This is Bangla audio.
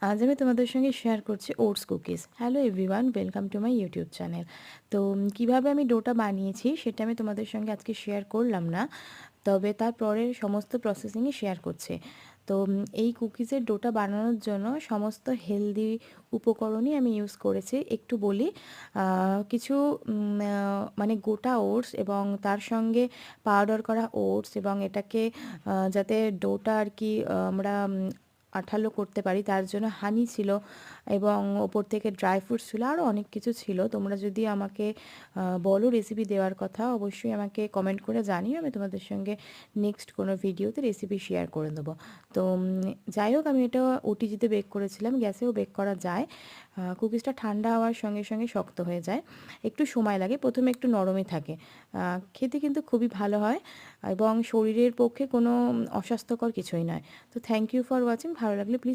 আজ আমি তোমাদের সঙ্গে শেয়ার করছি oats cookies. Hello everyone, welcome to my YouTube channel. তো কিভাবে আমি ডোটা বানিয়েছি সেটা আমি তোমাদের সঙ্গে আজকে শেয়ার করলাম না, তবে তারপরের সমস্ত প্রসেসিংই শেয়ার করছি। তো এই কুকিজের ডোটা বানানোর জন্য সমস্ত হেলদি উপকরণই আমি ইউজ করেছি। একটু বলি, কিছু মানে গোটা ওটস এবং তার সঙ্গে পাউডার করা ওটস, এবং এটাকে যাতে ডোটা আর কি আমরা আঠালো করতে পারি তার জন্য হানি ছিল, এবং ওপর থেকে ড্রাই ফ্রুটস ছিল, আরও অনেক কিছু ছিল। তোমরা যদি আমাকে বলো রেসিপি দেওয়ার কথা, অবশ্যই আমাকে কমেন্ট করে জানিও, আমি তোমাদের সঙ্গে নেক্সট কোনো ভিডিওতে রেসিপি শেয়ার করে দেবো। তো যাই হোক, আমি এটা ওটিজিতে বেক করেছিলাম, গ্যাসেও বেক করা যায়। কুকিজটা ঠান্ডা হওয়ার সঙ্গে সঙ্গে শক্ত হয়ে যায়, একটু সময় লাগে, প্রথমে একটু নরমই থাকে। খেতে কিন্তু খুবই ভালো হয় এবং শরীরের পক্ষে কোনো অস্বাস্থ্যকর কিছুই নয়। তো থ্যাংক ইউ ফর ওয়াচিং। ভালো লাগলে প্লিজ